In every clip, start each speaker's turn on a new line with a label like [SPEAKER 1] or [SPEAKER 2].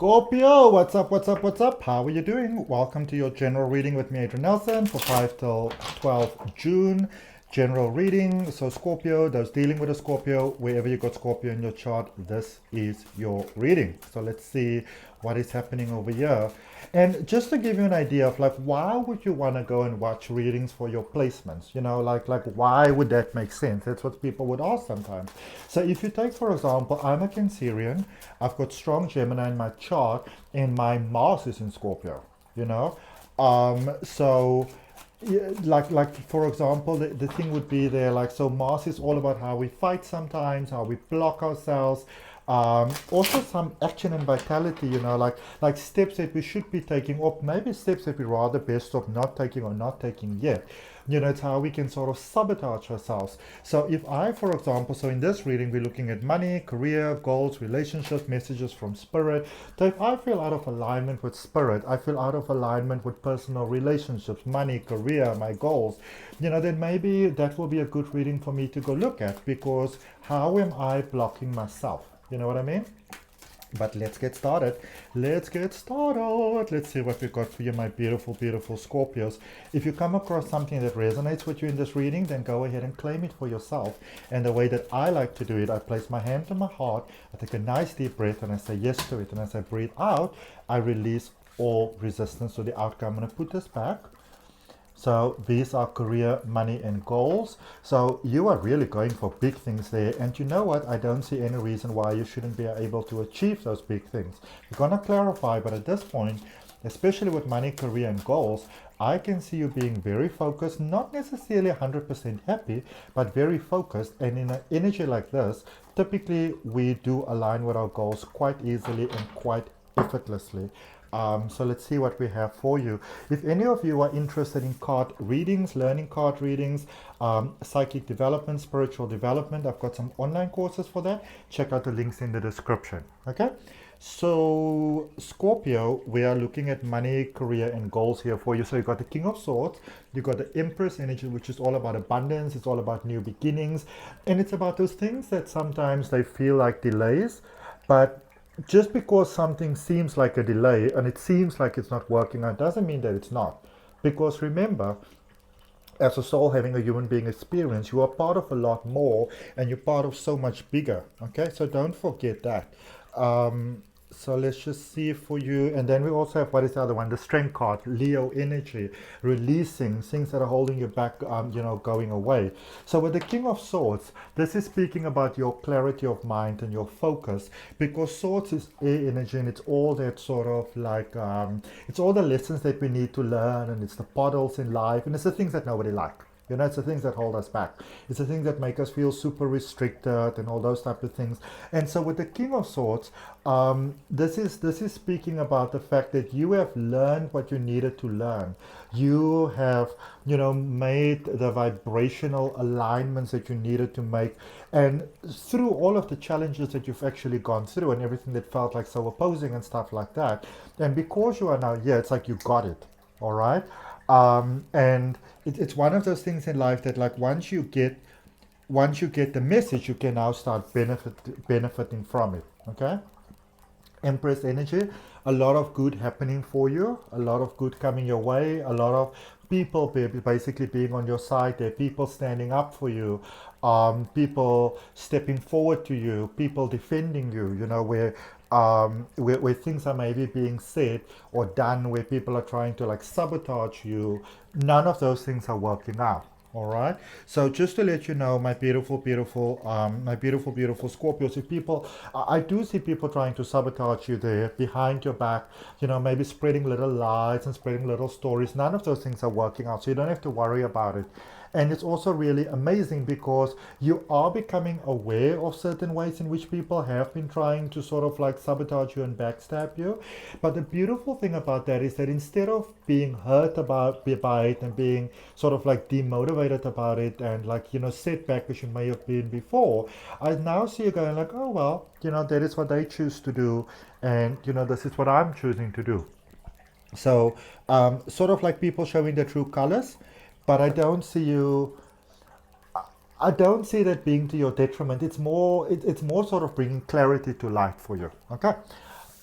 [SPEAKER 1] Scorpio, what's up, what's up, what's up? How are you doing? Welcome to your general reading with me, Adrian Nelson, for 5 till 12 June. General reading. So Scorpio, those dealing with a Scorpio, wherever you got Scorpio in your chart, this is your reading. So let's see what is happening over here. And just to give you an idea of like, why would you want to go and watch readings for your placements? You know, like why would that make sense? That's what people would ask sometimes. So if you take, for example, I'm a Cancerian, I've got strong Gemini in my chart, and my Mars is in Scorpio, you know? So yeah, like for example, the thing would be there, like, so Mars is all about how we fight sometimes, how we block ourselves, also some action and vitality, you know, like steps that we should be taking, or maybe steps that we rather best off not taking or not taking yet. You know, it's how we can sort of sabotage ourselves. So if I, for example, so in this reading, we're looking at money, career, goals, relationships, messages from spirit. So if I feel out of alignment with spirit, I feel out of alignment with personal relationships, money, career, my goals, you know, then maybe that will be a good reading for me to go look at, because how am I blocking myself? You know what I mean? But let's get started. Let's get started. Let's see what we got for you, my beautiful, beautiful Scorpios. If you come across something that resonates with you in this reading, then go ahead and claim it for yourself. And the way that I like to do it, I place my hand on my heart, I take a nice deep breath, and I say yes to it. And as I breathe out, I release all resistance to the outcome. I'm going to put this back. So these are career, money, and goals. So you are really going for big things there. And you know what? I don't see any reason why you shouldn't be able to achieve those big things. We're going to clarify, but at this point, especially with money, career, and goals, I can see you being very focused, not necessarily 100% happy, but very focused. And in an energy like this, typically we do align with our goals quite easily and quite effortlessly. So let's see what we have for you. If any of you are interested in card readings, learning card readings, psychic development, spiritual development, I've got some online courses for that. Check out the links in the description. Okay? So Scorpio, we are looking at money, career, and goals here for you. So you've got the King of Swords, you've got the Empress energy, which is all about abundance, it's all about new beginnings, and it's about those things that sometimes they feel like delays, but just because something seems like a delay and it seems like it's not working out doesn't mean that it's not. Because remember, as a soul having a human being experience, you are part of a lot more, and you're part of so much bigger. Okay, so don't forget that. So let's just see for you. And then we also have, what is the other one? The Strength card, Leo energy, releasing things that are holding you back, you know, going away. So with the King of Swords, this is speaking about your clarity of mind and your focus, because Swords is air energy, and it's all that sort of like, it's all the lessons that we need to learn, and it's the puddles in life, and it's the things that nobody likes. You know, it's the things that hold us back. It's the things that make us feel super restricted and all those type of things. And so with the King of Swords, this is speaking about the fact that you have learned what you needed to learn. You have, you know, made the vibrational alignments that you needed to make. And through all of the challenges that you've actually gone through and everything that felt like so opposing and stuff like that. And because you are now here, it's like you got it. All right. And it's one of those things in life that, like, once you get the message, you can now start benefiting from it. Okay. Empress energy, a lot of good happening for you, a lot of good coming your way, a lot of people basically being on your side. There are people standing up for you, people stepping forward to you, people defending you, you know, where things are maybe being said or done, where people are trying to like sabotage you. None of those things are working out. All right. So just to let you know, my beautiful, beautiful, beautiful Scorpios, if people, I do see people trying to sabotage you there behind your back, you know, maybe spreading little lies and spreading little stories. None of those things are working out, so you don't have to worry about it. And it's also really amazing because you are becoming aware of certain ways in which people have been trying to sort of like sabotage you and backstab you. But the beautiful thing about that is that instead of being hurt by it and being sort of like demotivated about it and like, you know, set back as you may have been before, I now see you going like, oh, well, you know, that is what they choose to do. And, you know, this is what I'm choosing to do. So sort of like people showing their true colors. But I don't see you. I don't see that being to your detriment. It's more. It's more sort of bringing clarity to light for you. Okay.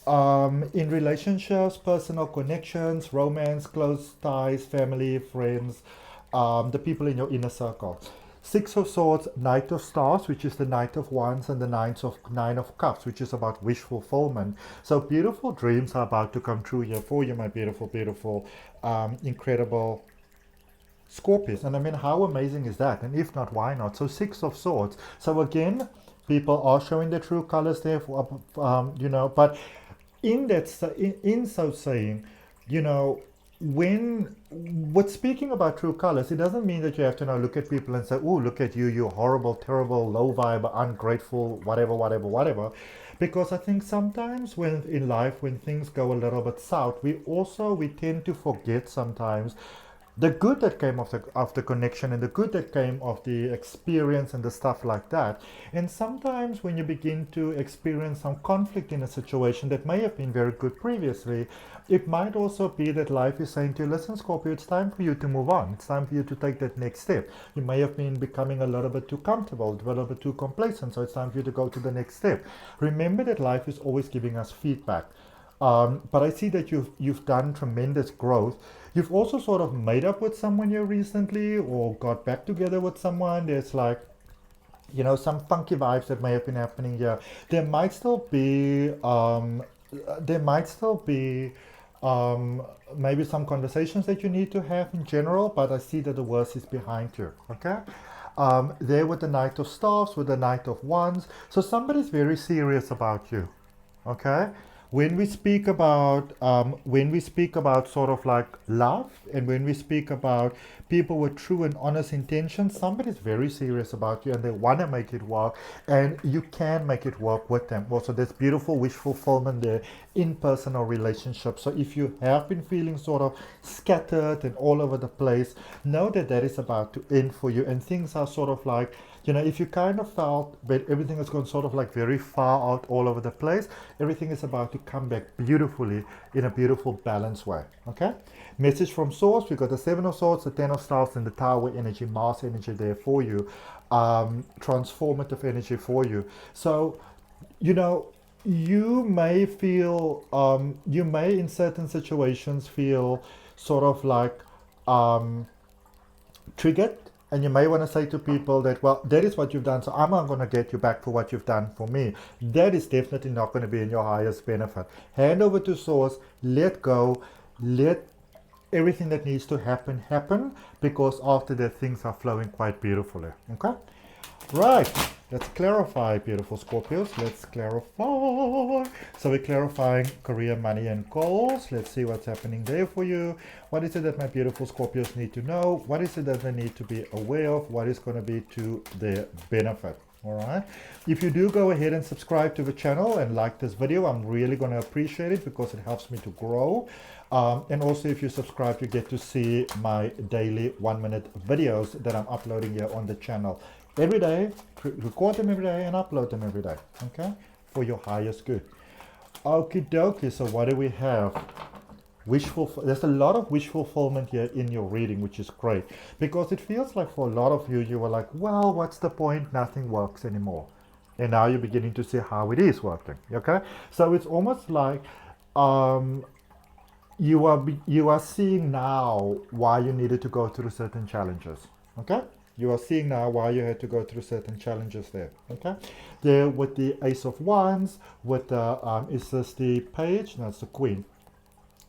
[SPEAKER 1] In relationships, personal connections, romance, close ties, family, friends, the people in your inner circle. Six of Swords, Knight of Stars, which is the Knight of Wands, and the Nine of Cups, which is about wish fulfillment. So beautiful dreams are about to come true here for you, my beautiful, beautiful, incredible Scorpius. And I mean, how amazing is that? And if not, why not? So Six of Swords. So again, people are showing their true colors there, you know, but in so saying, you know, when with speaking about true colors, it doesn't mean that you have to now look at people and say, oh, look at you, you're horrible, terrible, low vibe, ungrateful, whatever, whatever, whatever. Because I think sometimes when in life, when things go a little bit south, we tend to forget sometimes the good that came of the connection and the good that came of the experience and the stuff like that. And sometimes when you begin to experience some conflict in a situation that may have been very good previously, it might also be that life is saying to you, listen, Scorpio, it's time for you to move on. It's time for you to take that next step. You may have been becoming a little bit too comfortable, a little bit too complacent, so it's time for you to go to the next step. Remember that life is always giving us feedback. But I see that you've done tremendous growth. You've also sort of made up with someone here recently, or got back together with someone. There's like, you know, some funky vibes that may have been happening here. There might still be, there might still be, maybe some conversations that you need to have in general. But I see that the worst is behind you. Okay. There with the Knight of Staffs, with the Knight of Wands. So somebody's very serious about you. Okay. When we speak about sort of like love, and when we speak about people with true and honest intentions, somebody's very serious about you and they want to make it work, and you can make it work with them. Also, there's beautiful wish fulfillment there in personal relationships. So if you have been feeling sort of scattered and all over the place, know that that is about to end for you, and things are sort of like, you know, if you kind of felt that everything has gone sort of like very far out all over the place, everything is about to come back beautifully in a beautiful balanced way. Okay. Message from Source. We got the Seven of Swords, the Ten of Stars, and the Tower energy, Mars energy there for you. Transformative energy for you. So, you know, you may feel, you may in certain situations feel sort of like triggered. And you may want to say to people that, well, that is what you've done, so I'm not going to get you back for what you've done for me. That is definitely not going to be in your highest benefit. Hand over to Source, let go, let everything that needs to happen, happen, because after that, things are flowing quite beautifully. Okay? Right. Let's clarify, beautiful Scorpios. Let's clarify. So we're clarifying career, money, and goals. Let's see what's happening there for you. What is it that my beautiful Scorpios need to know? What is it that they need to be aware of? What is going to be to their benefit? All right. If you do go ahead and subscribe to the channel and like this video, I'm really going to appreciate it because it helps me to grow. And also, if you subscribe, you get to see my daily 1-minute videos that I'm uploading here on the channel every day. Record them every day and upload them every day. Okay, for your highest good. Okie dokie. So what do we have? There's a lot of wish fulfillment here in your reading, which is great, because it feels like for a lot of you, you were like, well, what's the point? Nothing works anymore. And now you're beginning to see how it is working. Okay, so it's almost like you are seeing now why you needed to go through certain challenges. Okay, you are seeing now why you had to go through certain challenges there. Okay, there with the Ace of Wands, with the is this the Page? No, it's the Queen.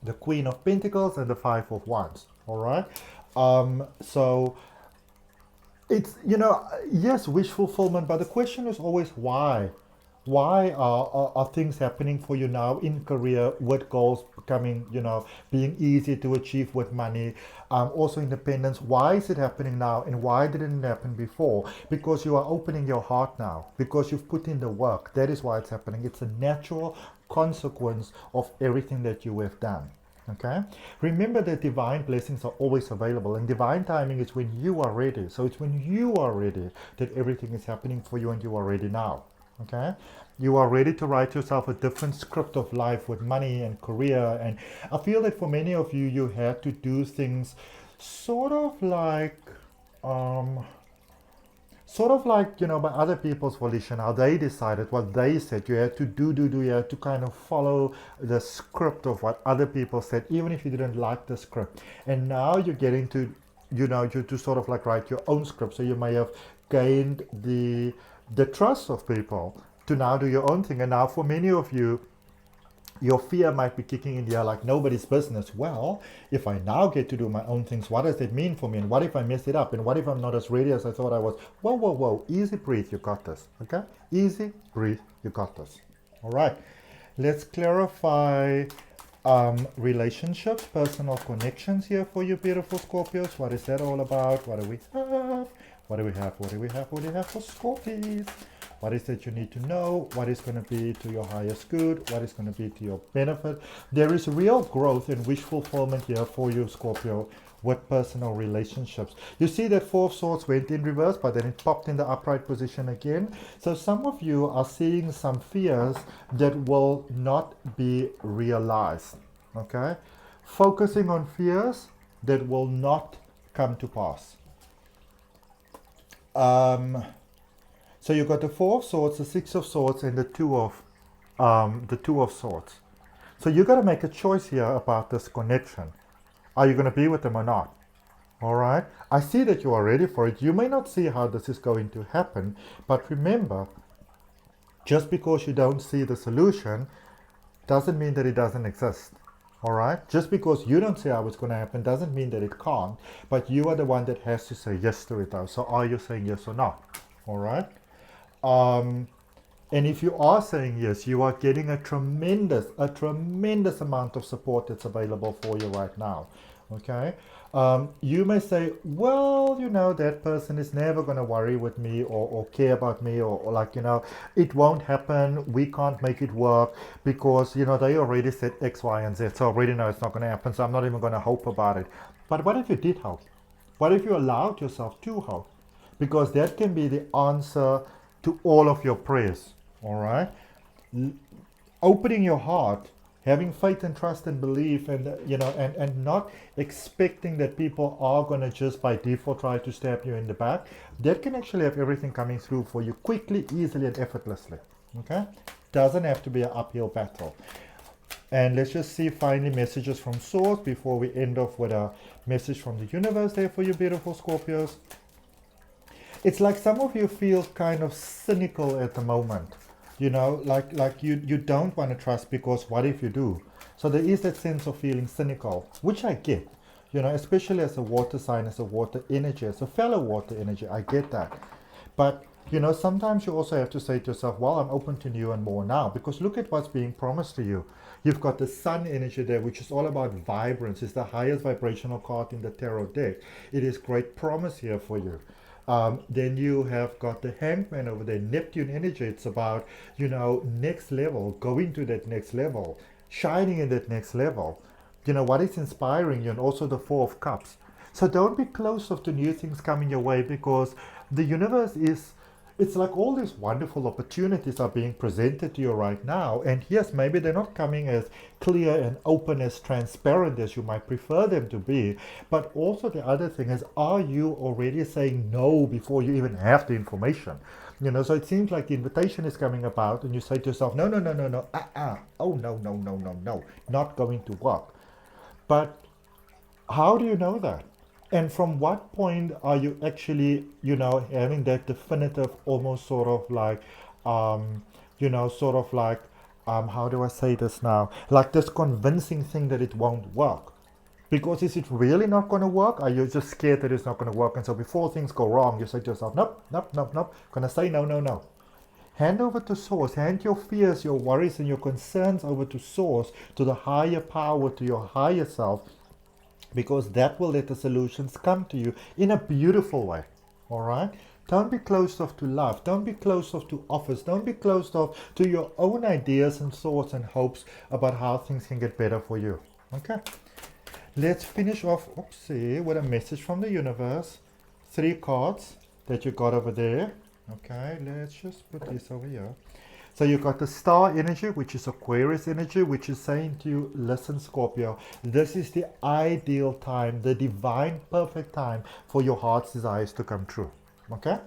[SPEAKER 1] The Queen of Pentacles and the Five of Wands. All right. So it's, you know, yes, wish fulfillment, but the question is always why. Why are things happening for you now in career, with goals becoming, you know, being easier to achieve with money, also independence? Why is it happening now, and why didn't it happen before? Because you are opening your heart now, because you've put in the work. That is why it's happening. It's a natural consequence of everything that you have done. Okay, remember that divine blessings are always available, and divine timing is when you are ready. So it's when you are ready that everything is happening for you, and you are ready now. Okay, you are ready to write yourself a different script of life with money and career. And I feel that for many of you, you had to do things sort of like sort of like, by other people's volition, how they decided, what they said. You had to you had to kind of follow the script of what other people said, even if you didn't like the script. And now you're getting to, you to sort of like write your own script. So you may have gained the trust of people to now do your own thing. And now for many of you, your fear might be kicking in here like nobody's business. Well, if I now get to do my own things, what does that mean for me? And what if I mess it up? And what if I'm not as ready as I thought I was? Whoa, whoa, whoa. Easy breathe, you got this. Okay? Easy breathe, you got this. All right. Let's clarify relationships, personal connections here for you beautiful Scorpios. What is that all about? What do we have? What do we have? What do we have? What do we have for Scorpios? What is it you need to know? What is going to be to your highest good? What is going to be to your benefit? There is real growth and wish fulfillment here for you, Scorpio, with personal relationships. You see that Four of Swords went in reverse, but then it popped in the upright position again. So some of you are seeing some fears that will not be realized. Okay? Focusing on fears that will not come to pass. So you got the Four of Swords, the Six of Swords, and the Two of Swords. So you got to make a choice here about this connection. Are you going to be with them or not? All right. I see that you are ready for it. You may not see how this is going to happen, but remember, just because you don't see the solution doesn't mean that it doesn't exist. All right. Just because you don't see how it's going to happen doesn't mean that it can't. But you are the one that has to say yes to it, though. So are you saying yes or not? All right. And if you are saying yes, you are getting a tremendous amount of support that's available for you right now. Okay. You may say, well, that person is never going to worry with me or care about me or like, it won't happen. We can't make it work because, they already said X, Y, and Z. So I already know it's not going to happen. So I'm not even going to hope about it. But what if you did hope? What if you allowed yourself to hope? Because that can be the answer to all of your prayers. All right. Opening your heart, having faith and trust and belief, and and not expecting that people are going to just by default try to stab you in the back. That can actually have everything coming through for you quickly, easily, and effortlessly. Okay. Doesn't have to be an uphill battle. And let's just see finally messages from Source before we end off with a message from the universe there for you beautiful Scorpios. It's like some of you feel kind of cynical at the moment, like you don't want to trust because what if you do? So there is that sense of feeling cynical, which I get, especially as a water sign, as a water energy, as a fellow water energy, I get that. But, sometimes you also have to say to yourself, well, I'm open to new and more now, because look at what's being promised to you. You've got the sun energy there, which is all about vibrance. It's the highest vibrational card in the tarot deck. It is great promise here for you. Then you have got the Hangman over there, Neptune energy. It's about, next level, going to that next level, shining in that next level. What is inspiring you, and also the Four of Cups. So don't be closed off to new things coming your way, because the universe it's like all these wonderful opportunities are being presented to you right now. And yes, maybe they're not coming as clear and open, as transparent as you might prefer them to be. But also the other thing is, are you already saying no before you even have the information? So it seems like the invitation is coming about and you say to yourself, no, oh, no, not going to work. But how do you know that? And from what point are you actually, having that definitive, almost sort of like, how do I say this now? Like this convincing thing that it won't work. Because is it really not going to work? Are you just scared that it's not going to work? And so before things go wrong, you say to yourself, nope. Going to say no. Hand over to Source. Hand your fears, your worries, and your concerns over to Source, to the higher power, to your higher self. Because that will let the solutions come to you in a beautiful way. All right? Don't be closed off to love. Don't be closed off to offers. Don't be closed off to your own ideas and thoughts and hopes about how things can get better for you. Okay? Let's finish off, with a message from the universe. 3 cards that you got over there. Okay, let's just put this over here. So you got the star energy, which is Aquarius energy, which is saying to you, listen, Scorpio, this is the ideal time, the divine perfect time for your heart's desires to come true. Okay?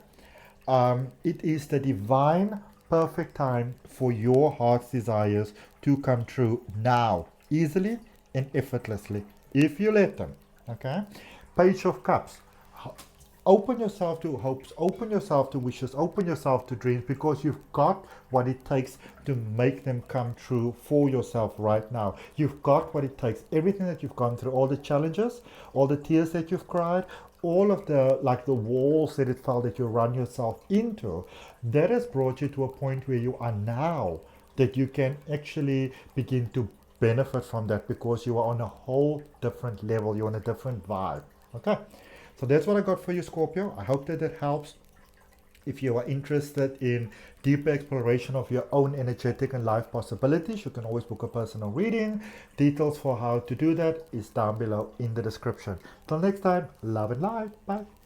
[SPEAKER 1] it is the divine perfect time for your heart's desires to come true now, easily and effortlessly, if you let them. Okay? Page of Cups. Open yourself to hopes, open yourself to wishes, open yourself to dreams, because you've got what it takes to make them come true for yourself right now. You've got what it takes. Everything that you've gone through, all the challenges, all the tears that you've cried, all of the, like the walls that it felt that you run yourself into, that has brought you to a point where you are now, that you can actually begin to benefit from that, because you are on a whole different level, you're on a different vibe. Okay, so that's what I got for you, Scorpio. I hope that that helps. If you are interested in deeper exploration of your own energetic and life possibilities, you can always book a personal reading. Details for how to do that is down below in the description. Till next time, love and light. Bye.